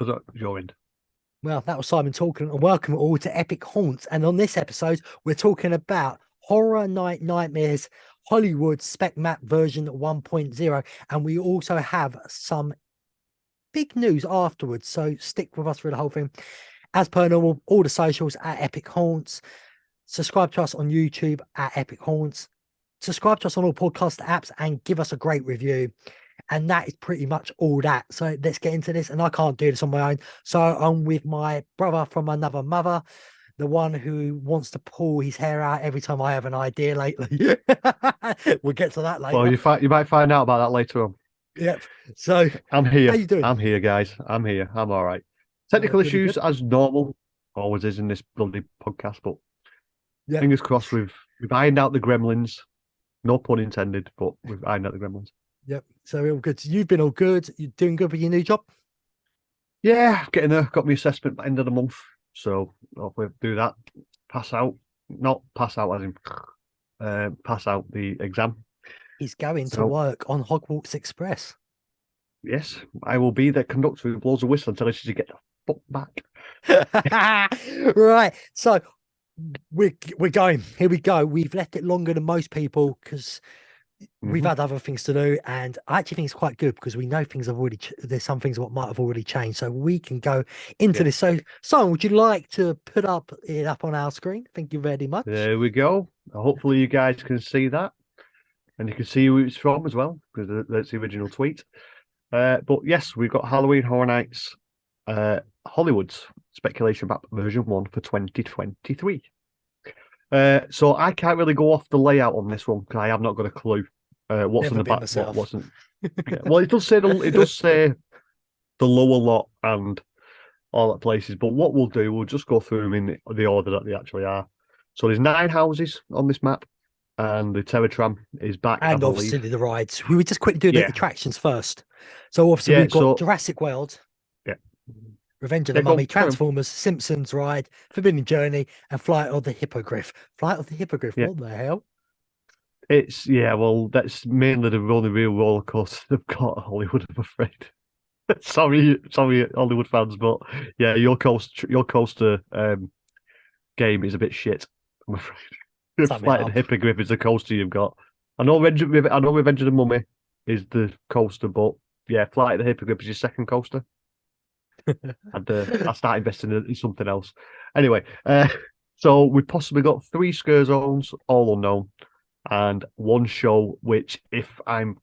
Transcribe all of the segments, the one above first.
Was that your end? Well, that was Simon talking, and welcome all to Epic Haunts. And on this episode, we're talking about Horror Night Nightmares Hollywood Spec Map version 1.0. And we also have some big news afterwards. So stick with us through the whole thing. As per normal, all the socials at Epic Haunts. Subscribe to us on YouTube at Epic Haunts. Subscribe to us on all podcast apps and give us a great review. And that is pretty much all that. So let's get into this. And I can't do this on my own. So I'm with my brother from another mother, the one who wants to pull his hair out every time I have an idea lately. We'll get to that Well, later. you might find out about that later on. Yep. So I'm how here. you doing? I'm here, guys. I'm here. I'm all right. Yeah, Technical really issues good. as normal, always is in this bloody podcast. But Yep. fingers crossed, we've ironed out the gremlins. No pun intended, but we've ironed out the gremlins. Yep. So we're all good. You've been all good. You're doing good with your new job? Yeah, getting there. Got my assessment by the end of the month, so hopefully do that. Pass out, not pass out as in pass out the exam. He's going to So work on Hogwarts Express. yes, I will be the conductor who blows a whistle and tells you to get the fuck back. Right. So we're going. Here we go. We've left it longer than most people because we've had other things to do, and I actually think it's quite good because we know things have already. There's some things what might have already changed, so we can go into Yeah. this. So, Simon, would you like to put it up on our screen? Thank you very much. There we go. Hopefully, you guys can see that, and you can see who it's from as well because that's the original tweet. But yes, we've got Halloween Horror Nights, Hollywood's speculation map version 1 for 2023. So I can't really go off the layout on this one because I have not got a clue what's Never in the been back, myself. what wasn't. Yeah. Well, it does say the lower lot and all that places. But what we'll do, we'll just go through them in the order that they actually are. So there's 9 houses on this map, and the Terror Tram is back, I And obviously believe. the rides. We would just quickly do the Yeah, attractions first. So obviously yeah. we've got So Jurassic World, yeah, Revenge of the yeah. Go Mummy, on, carry on. Transformers, Simpsons Ride, Forbidden Journey, and Flight of the Hippogriff. Flight of the Hippogriff, Yeah, what the hell? it's yeah. Well, that's mainly the only real roller coaster they've got at Hollywood, I'm afraid. sorry, Hollywood fans, but yeah, your coaster game is a bit shit, I'm afraid. Sum it Flight of the up. Hippogriff is the coaster you've got. I know Revenge of the Mummy is the coaster, but yeah, Flight of the Hippogriff is your second coaster. I start investing in something else. Anyway, so we've possibly got 3 scare zones, all unknown, and 1 show, which if I'm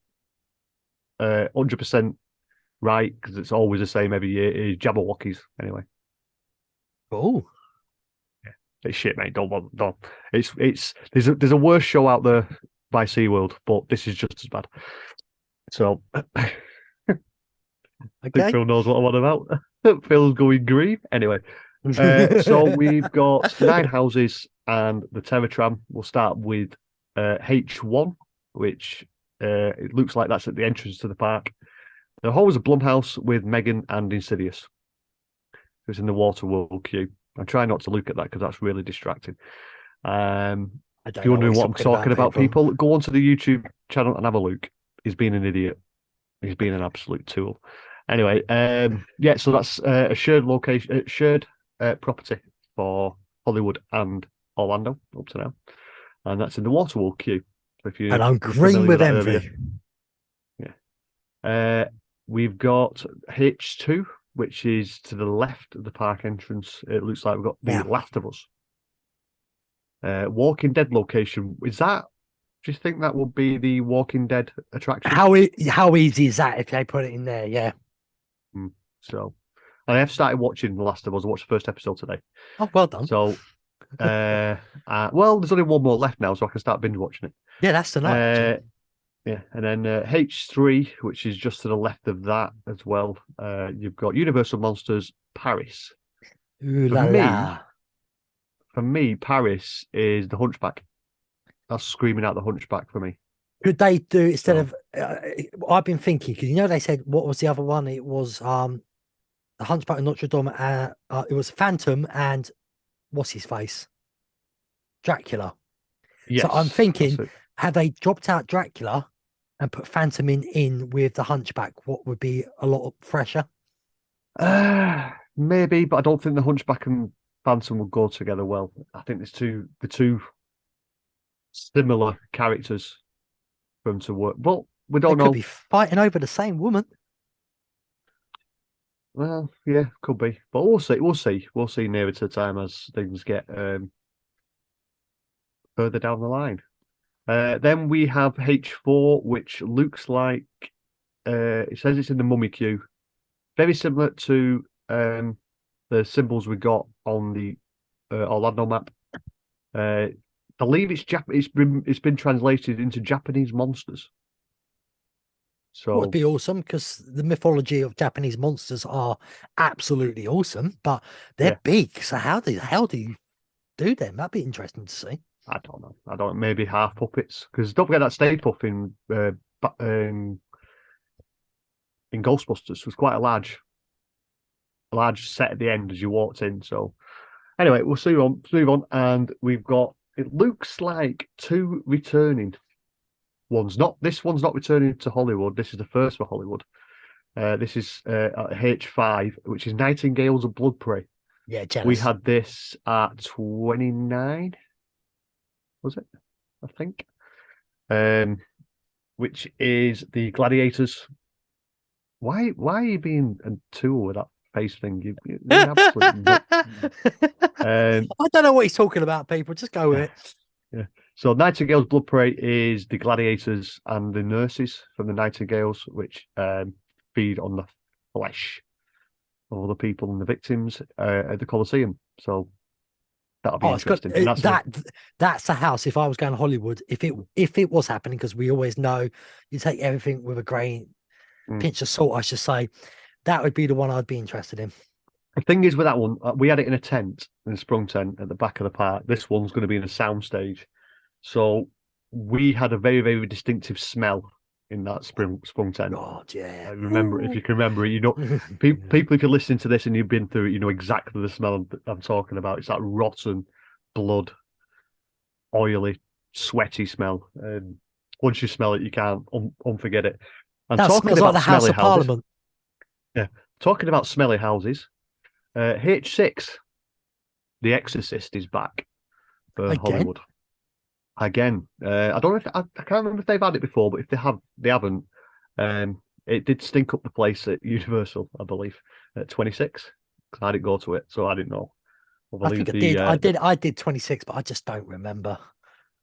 100% right, because it's always the same every year, is Jabberwockies. Anyway, Oh, it's shit, mate. Don't. It's there's a worse show out there by SeaWorld, but this is just as bad. So I think okay. Phil knows what I'm on about. Phil's going green. Anyway, so we've got 9 houses and the Terror Tram. We'll start with H1, which it looks like that's at the entrance to the park. The home is a Blumhouse with Megan and Insidious. It's in the Waterworld queue. I'm trying not to look at that because that's really distracting. I If don't you're know what wondering he's what I'm talking about, people, go onto the YouTube channel and have a look. He's being an idiot. He's being an absolute tool. Anyway, yeah, so that's a shared location, shared property for Hollywood and Orlando up to now, and that's in the Waterworld queue. So if And I'm you're green familiar with with that area, envy. yeah. We've got H2, which is to the left of the park entrance. It looks like we've got the Yeah. Last of Us. Walking Dead location. Is that? Do you think that would be the Walking Dead attraction? How easy is that if they put it in there? Yeah. So, and I have started watching The Last of Us. I watched the first episode today. Oh, well done. So, well, there's only 1 more left now, so I can start binge watching it. Yeah, that's tonight. Actually. Yeah, and then H3, which is just to the left of that as well. You've got Universal Monsters Paris. Ooh For la me, la. Paris is the Hunchback. That's screaming out the Hunchback for me. Could they do instead So, of? I've been thinking because they said what was the other one? It was the Hunchback of Notre Dame. It was Phantom and what's his face? Dracula. So I'm yes, that's thinking, it. had they dropped out Dracula and put Phantom in with the Hunchback, what would be a lot fresher? Maybe, but I don't think the Hunchback and Phantom will go together well. I think the two similar characters for them to work. But we They don't could know. be fighting over the same woman. Well, yeah, could be. But we'll see. We'll see. We'll see nearer to the time as things get further down the line. Then we have H4, which looks like it says it's in the mummy queue. Very similar to the symbols we got on the Orlando map. I believe it's been translated into Japanese monsters. Would So be awesome because the mythology of Japanese monsters are absolutely awesome, but they're yeah, big. So how do you do them? That'd be interesting to see. I don't know. I don't maybe half puppets because don't forget that Stay Puft in Ghostbusters was quite a large set at the end as you walked in. So anyway, we'll see on move on, and we've got it looks like two returning ones. Not this one's not returning to Hollywood. This is the first for Hollywood. This is at H5, which is Nightingales of Blood Prey. Yeah, We jealous. had this at 29, was it? I think. Um, which is the Gladiators. Why are you being a tool with that face thing? You're an absolute nut. Um, I don't know what he's talking about, people. Just go with yeah, it. yeah. So Nightingale's Blood Prey is the gladiators and the nurses from the Nightingales, which feed on the flesh of other people and the victims at the Colosseum. So that'll be Oh, it's got interesting. And that's a that's a house. If I was going to Hollywood, if it was happening, because we always know you take everything with a grain mm. pinch of salt, I should say, that would be the one I'd be interested in. The thing is with that one, we had it in a tent, in a sprung tent at the back of the park. This one's going to be in a sound stage. So we had a very, very distinctive smell in that sprung tent. God, I yeah. remember, if Ooh. you can remember it, people, if you're listening to this and you've been through it, you know exactly the smell I'm talking about. It's that rotten blood, oily, sweaty smell. Once you smell it, you can't unforget it. And That talking smells like about the House smelly of houses, Parliament. yeah, talking about smelly houses, H6, The Exorcist is back for Again. Hollywood again. I don't know if I can't remember if they've had it before, but if they haven't. It did stink up the place at Universal, I believe, at 26. I didn't go to it, so I didn't know. I I think believe I did. I did 26, but I just don't remember. I've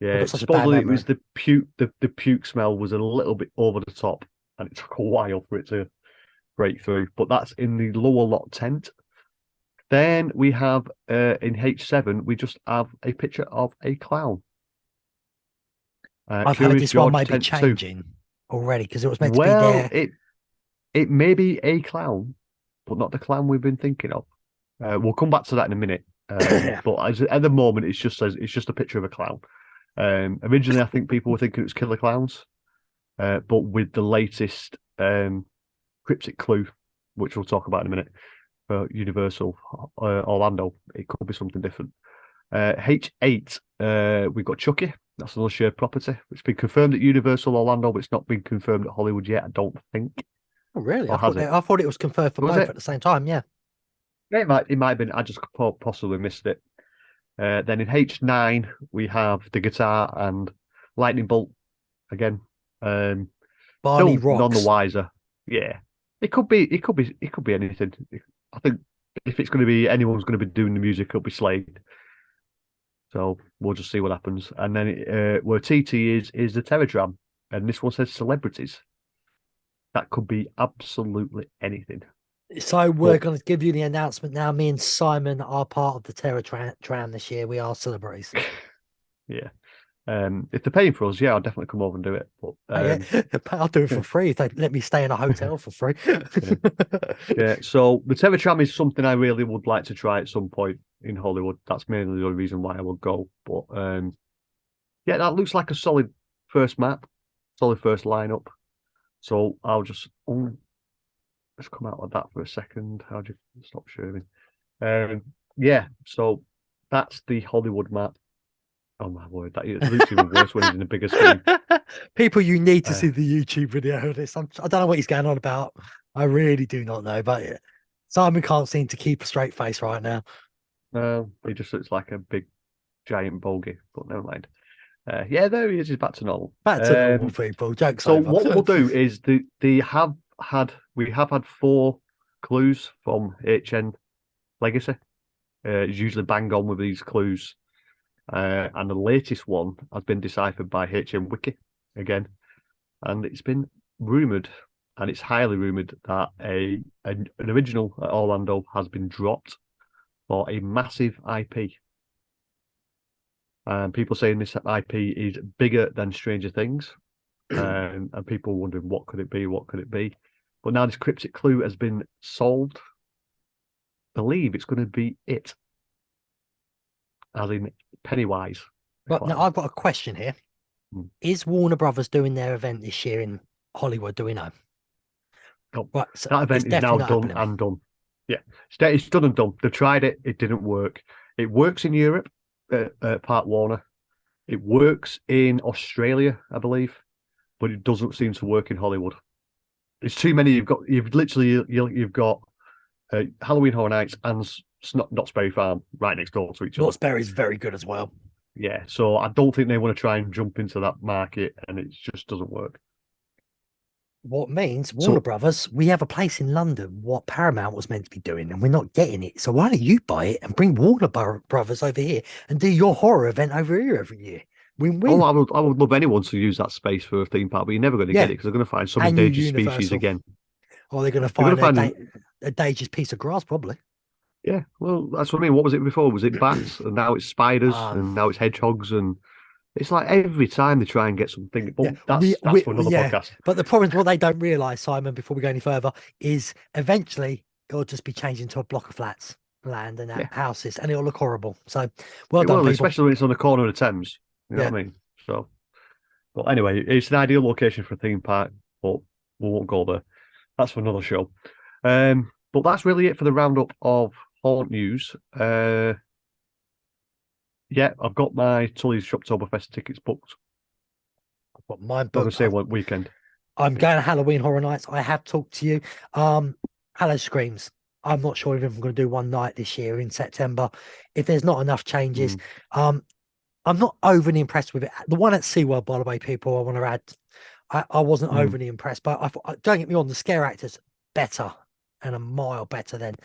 yeah, got such a bad supposedly it memory. was the puke. The puke smell was a little bit over the top, and it took a while for it to break through. But that's in the lower lot tent. Then we have in H7, we just have a picture of a clown. I've heard Curious this one George may be tent 2. changing already because it was meant to be Well, there. it may be a clown, but not the clown we've been thinking of. We'll come back to that in a minute. But at the moment, it's just a picture of a clown. Originally, I think people were thinking it was Killer Clowns, but with the latest cryptic clue, which we'll talk about in a minute, for Universal Orlando, it could be something different. H8, we've got Chucky. That's another shared property. It's been confirmed at Universal Orlando, but it's not been confirmed at Hollywood yet, I don't think. Oh, really? Or has it? I thought it was confirmed for Was both it? at the same time. Yeah. Yeah, it might have been. I just possibly missed it. Then in H9 we have the guitar and lightning bolt again. Barney Still none the rocks. wiser. Yeah, it could be. It could be anything. I think if it's going to be anyone's going to be doing the music, it'll be Slade. So we'll just see what happens. And then where TT is the Terratram, and this one says celebrities. That could be absolutely anything. So we're But going to give you the announcement now. Me and Simon are part of the Terror Tram this year. We are celebrities. yeah, if they're paying for us, yeah, I'll definitely come over and do it. But Oh, yeah, I'll do it for free if they let me stay in a hotel for free. yeah. Yeah, so the Terror Tram is something I really would like to try at some point in Hollywood. That's mainly the only reason why I would go. But yeah, that looks like a solid first map, solid first lineup. So I'll just let's come out of that for a second. How do you stop sharing? Yeah, so that's the Hollywood map. Oh my word, it looks even worse when it's in a bigger screen. People, you need to Uh, see the YouTube video of this. I don't know what he's going on about. I really do not know, but Simon can't seem to keep a straight face right now. He just looks like a big giant bogey, but never mind. Yeah, there he is. He's back to normal. Back to normal, people. Joke's So over. what we'll do is we have had four clues from HN Legacy. It's usually bang on with these clues, and the latest one has been deciphered by HM Wiki again, and it's been rumored, and it's highly rumored that an original at Orlando has been dropped for a massive IP. And people saying this IP is bigger than Stranger Things. And people wondering what could it be, what could it be. But now this cryptic clue has been solved. I believe it's going to be it, as in Pennywise. But now I've got a question here. Hmm. Is Warner Brothers doing their event this year in Hollywood? Do we know? Oh, Right, so that event it's is now definitely not done happening. and done. Yeah, it's done and done. They've tried it, it didn't work. It works in Europe, Park Warner. It works in Australia, I believe, but it doesn't seem to work in Hollywood. It's too many. You've got Halloween Horror Nights and Knott's Berry Farm right next door to each other. Knott's Berry is very good as well. Yeah, so I don't think they want to try and jump into that market, and it just doesn't work. What means Warner So, Brothers, we have a place in London, what Paramount was meant to be doing, and we're not getting it. So why don't you buy it and bring Brothers over here and do your horror event over here every year? oh, Win-win. I would love anyone to use that space for a theme park, but you're never going to get Yeah. it because they're going to find some And you endangered species Universal. again. Or they're going to They're going find to find, a dangerous piece of grass, probably. yeah. Well, that's what I mean. What was it before? Was it bats, and now it's spiders, Um, and now it's hedgehogs, and it's like every time they try and get something. But yeah, that's for another yeah. podcast. But the problem is what they don't realise, Simon, before we go any further, is eventually it'll just be changed into a block of flats, land, and Yeah, houses, and it'll look horrible. So, well it done, will, people. especially when it's on the corner of the Thames. You know Yeah. what I mean? So, but anyway, it's an ideal location for a theme park, but we won't go there. That's for another show. But that's really it for the roundup of haunt news. Yeah, I've got my Tully's Shoptoberfest tickets booked. I've got mine Not gonna booked. say what weekend. I'm going to Halloween Horror Nights. I have talked to you. Hello Screams. I'm not sure if I'm going to do one night this year in September. If there's not enough changes, Mm, um, I'm not overly impressed with it. The one at SeaWorld, by the way, people, I want to add, I wasn't mm. overly impressed, but don't get me wrong, the scare actors better and a mile better than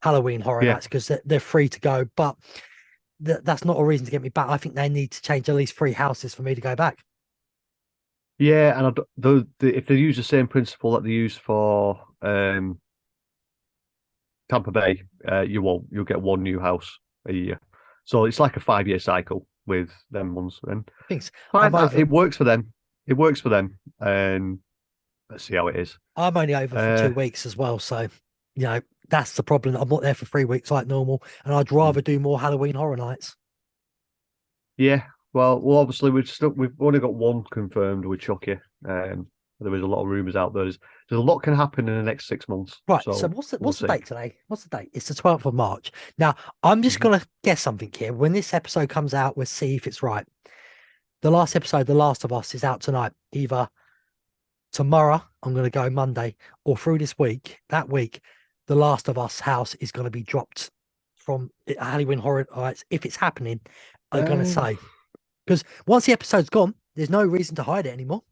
Halloween Horror Yeah, Nights because they're free to go. But that's not a reason to get me back. I think they need to change at least 3 houses for me to go back. yeah, and if they use the same principle that they use for Tampa Bay, you'll get one new house a year. So it's like a 5 year cycle with them ones. And Things fine, I'm over. it works for them. It works for them. And let's see how it is. I'm only over for Uh, 2 weeks as well, so that's the problem. I'm not there for 3 weeks like normal, and I'd mm. rather do more Halloween Horror Nights. Yeah, well, obviously we've only got one confirmed with Chucky. There is a lot of rumors out there. There's a lot can happen in the next 6 months, Right. So so we'll what's the see. date today? What's the date? It's the 12th of March. Now I'm just Mhm. gonna guess something here. When this episode comes out, we'll see if it's right. The last episode, The Last of Us, is out tonight. Either tomorrow, I'm gonna go Monday, or through this week. That week, The Last of Us house is gonna be dropped from Halloween Horror Nights. If it's happening, I'm gonna Um, say. Because once the episode's gone, there's no reason to hide it anymore.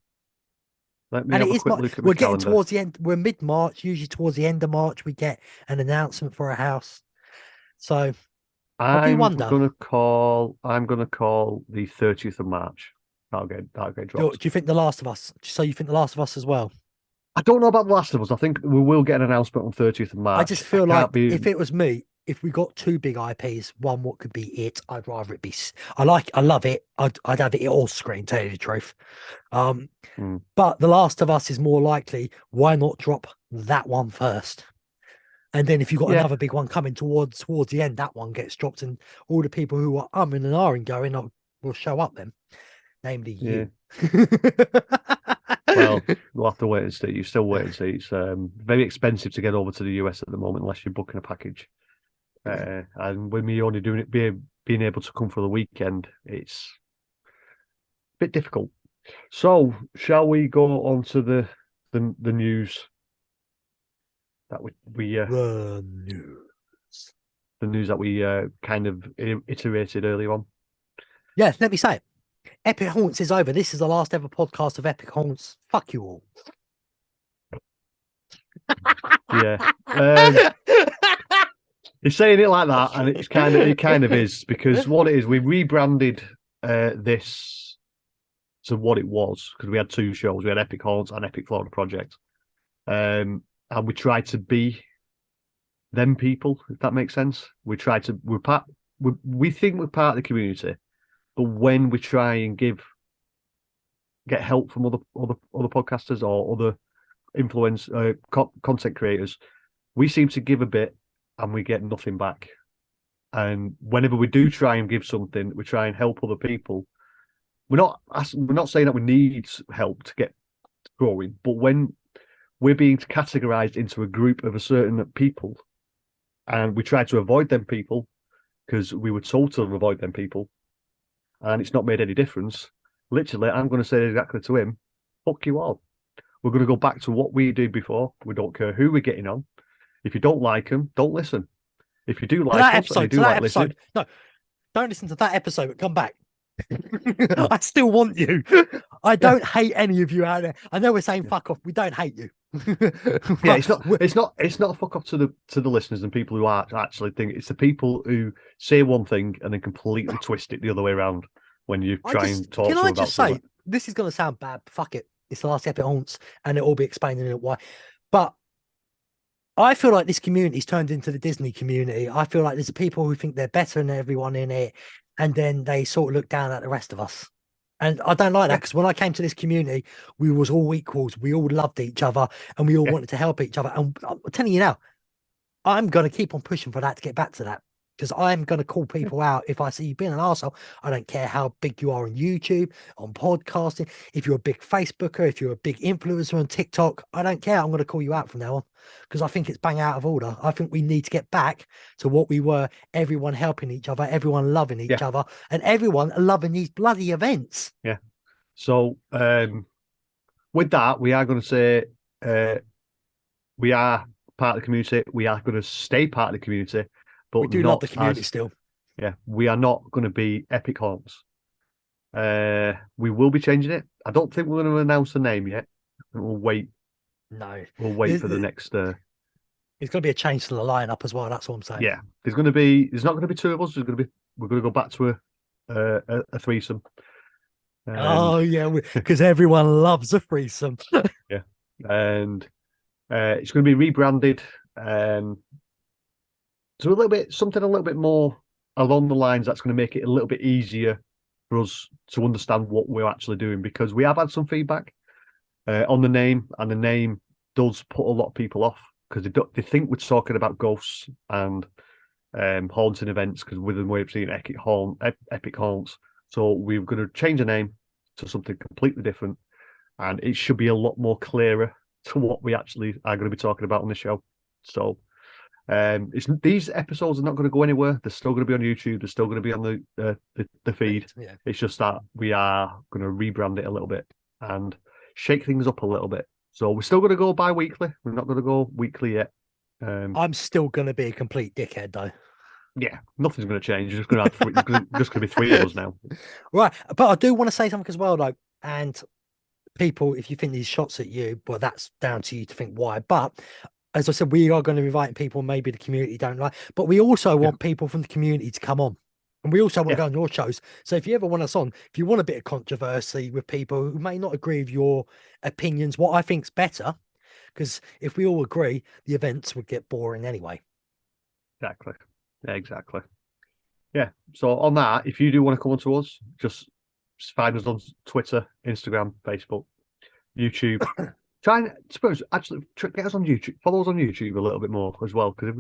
Let me And it have a is quick look at my we're getting calendar. towards the end. We're mid-March. Usually towards the end of March, we get an announcement for a house. So I do wonder. I'm gonna call the 30th of March. That'll get Do dropped. you think The Last of Us? So you think The Last of Us as well? I don't know about The Last of Us. I think we will get an announcement on 30th of I March. just I feel can't like be. if it was me, if we got two big IPs, one what could be it, I'd rather it be. I love it. I'd have it all screen. Tell you the truth. Um, Hmm. but The Last of Us is more likely. Why not drop that one first? And then if you've got Yeah, another big one coming towards the end, that one gets dropped, and all the people who are umming and ahhing going will show up then, namely yeah. you. Well, we'll have to wait and see. You still wait and see. It's very expensive to get over to the US at the moment unless you're booking a package. And with me only doing it, being able to come for the weekend, it's a bit difficult. So, shall we go on to the news? that we The news. the news that we kind of iterated earlier on. Yeah, let me say it. Epic Haunts is over. This is the last ever podcast of Epic Haunts. Fuck you all. Yeah. You're saying it like that, and it kind of is, because what it is, we rebranded this to what it was, because we had two shows. We had Epic Haunts and Epic Florida Project. And we tried to be them people, if that makes sense. We think we're part of the community, but when we try and get help from other podcasters or other content creators, we seem to give a bit and we get nothing back. And whenever we do try and give something, we try and help other people. We're not saying that we need help to get growing, but when we're being categorized into a group of a certain people, and we try to avoid them people because we were told to avoid them people, and it's not made any difference. Literally, I'm going to say exactly to him, fuck you all. We're going to go back to what we did before. We don't care who we're getting on. If you don't like them, don't listen. If you do like that us, episode, and you do like listening, no, don't listen to that episode, but come back. I still want you. I don't hate any of you out there. I know we're saying fuck off. We don't hate you. yeah, it's not a fuck off to the listeners and people who are actually think it's the people who say one thing and then completely twist it the other way around when you try and talk to them about. Can I just say, this is going to sound bad, but fuck it. It's the last Epic Haunts, and it will be explained in it why. But I feel like this community's turned into the Disney community. I feel like there's people who think they're better than everyone in it, and then they sort of look down at the rest of us. And I don't like that, because when I came to this community, we was all equals. We all loved each other, and we all wanted to help each other. And I'm telling you now, I'm going to keep on pushing for that to get back to that, because I'm going to call people out if I see you being an arsehole. I don't care how big you are on YouTube, on podcasting. If you're a big Facebooker, if you're a big influencer on TikTok, I don't care. I'm going to call you out from now on, because I think it's bang out of order. I think we need to get back to what we were, everyone helping each other, everyone loving each other, and everyone loving these bloody events. Yeah. So with that, we are going to say we are part of the community. We are going to stay part of the community. But we do love the community still. Yeah, we are not going to be Epic Haunts. We will be changing it. I don't think we're going to announce the name yet. We'll wait. No, we'll wait for the next. It's going to be a change to the lineup as well. That's what I'm saying. Yeah, there's not going to be two of us. We're going to go back to a threesome. Oh yeah, because everyone loves a threesome. Yeah, and it's going to be rebranded. So something a little bit more along the lines that's going to make it a little bit easier for us to understand what we're actually doing, because we have had some feedback on the name, and the name does put a lot of people off because they think we're talking about ghosts and haunting events, because with the way we've seen Epic Haunts. So we're going to change the name to something completely different, and it should be a lot more clearer to what we actually are going to be talking about on the show. So these episodes are not going to go anywhere. They're still going to be on YouTube. They're still going to be on the feed. Yeah. It's just that we are going to rebrand it a little bit and shake things up a little bit. So we're still going to go bi-weekly. We're not going to go weekly yet. I'm still going to be a complete dickhead, though. Yeah, nothing's going to change. You're just going to have just going to be three of us now. Right, but I do want to say something as well, though. And people, if you think these shots at you, well, that's down to you to think why. But as I said, we are going to be inviting people maybe the community don't like, but we also want people from the community to come on. And we also want to go on your shows. So if you ever want us on, if you want a bit of controversy with people who may not agree with your opinions, what I think's better, because if we all agree, the events would get boring anyway. Exactly. Yeah, exactly. Yeah. So on that, if you do want to come on to us, just find us on Twitter, Instagram, Facebook, YouTube. Try and suppose actually get us on YouTube. Follow us on YouTube a little bit more as well, because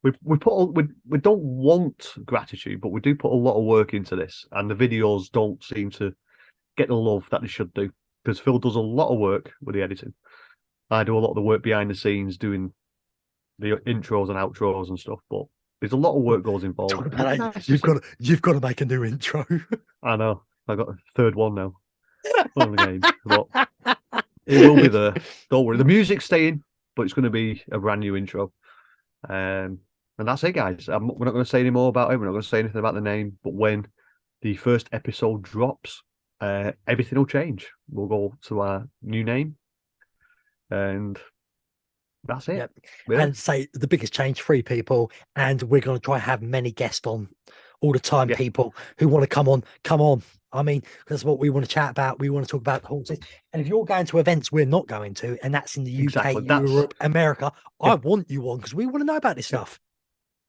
we don't want gratitude, but we do put a lot of work into this, and the videos don't seem to get the love that they should do, because Phil does a lot of work with the editing. I do a lot of the work behind the scenes, doing the intros and outros and stuff, but there's a lot of work goes involved. You've got to make a new intro. I know. I got a third one now. On the game, but it will be there. Don't worry. The music's staying. but it's going to be a brand new intro. And that's it, guys. We're not going to say any more about it. We're not going to say anything about the name. But when the first episode drops, everything will change. We'll go to our new name, and that's it. Yep. Yeah. And say the biggest change, 3 people, and we're going to try and have many guests on all the time. Yeah. People who want to come on, come on. I mean, that's what we want to chat about. We want to talk about the horses. And if you're going to events we're not going to, and that's in the UK, Exactly. That's Europe, America, yeah, I want you on because we want to know about this yeah, stuff.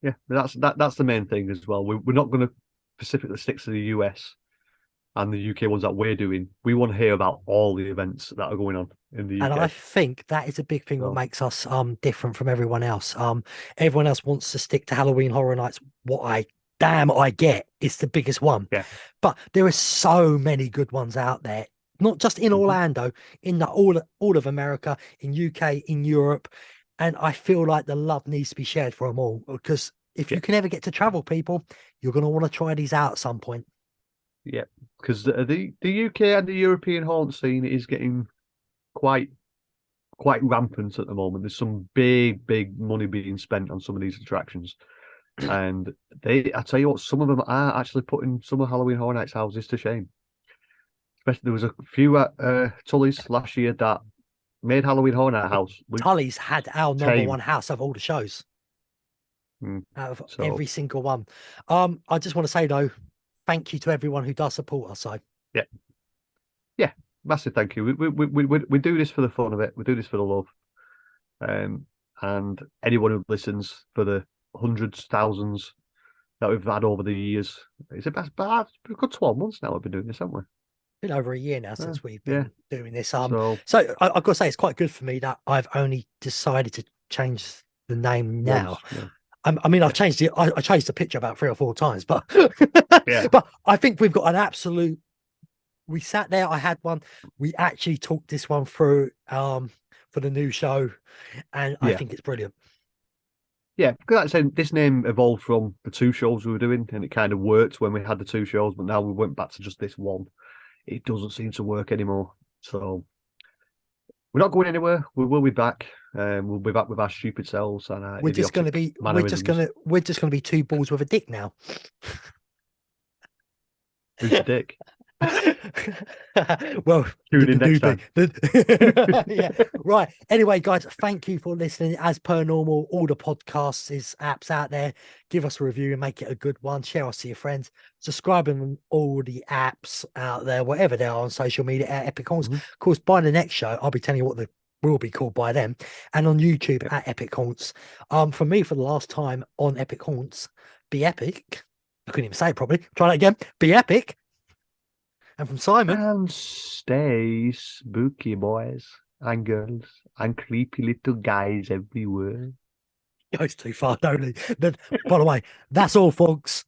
yeah. That's the main thing as well. We're not going to specifically stick to the US and the UK ones that we're doing. We want to hear about all the events that are going on in the And UK. I think that is a big thing what makes us different from everyone else. Everyone else wants to stick to Halloween Horror Nights. What I get it's the biggest one. Yeah. But there are so many good ones out there, not just in Orlando, in all of America, in UK, in Europe. And I feel like the love needs to be shared for them all, because if you can ever get to travel, people, you're going to want to try these out at some point. Yeah, because the UK and the European haunt scene is getting quite rampant at the moment. There's some big money being spent on some of these attractions, and I tell you what, some of them are actually putting some of Halloween Horror Nights houses to shame. Especially there was a few at Tully's last year that made Halloween Horror Night house look Tully's had our number tame. one house of all the shows. Out of So every single one. I just want to say though, thank you to everyone who does support us. So yeah, massive thank you. We do this for the fun of it. We do this for the love. And anyone who listens, for the hundreds, thousands that we've had over the years. It's about we've got 12 months now. We've been doing this, haven't we? been over a year now since we've been doing this. So I've got to say it's quite good for me that I've only decided to change the name now. I mean, I've changed it. I changed the picture about 3 or 4 times, but but I think we've got an absolute. We sat there. I had one. We actually talked this one through for the new show, and I think it's brilliant. Yeah, because like I said, this name evolved from the 2 shows we were doing, and it kind of worked when we had the 2 shows, but now we went back to just this one. It doesn't seem to work anymore. So we're not going anywhere. We will be back. We'll be back with our stupid selves and our we're just going to be 2 balls with a dick now. Who's the dick? Well, tune in next time. Yeah, right. Anyway, guys, thank you for listening. As per normal, all the podcasts is apps out there. Give us a review and make it a good one. Share us to your friends. Subscribe on all the apps out there, whatever they are on social media at Epic Haunts. Of course, by the next show, I'll be telling you what the will be called by them, and on YouTube at Epic Haunts. For me, for the last time on Epic Haunts, be epic. I couldn't even say it properly. Try that again. Be epic. And from Simon. And stay spooky, boys and girls and creepy little guys everywhere. Goes too far, don't he? Then, by the way, that's all, folks.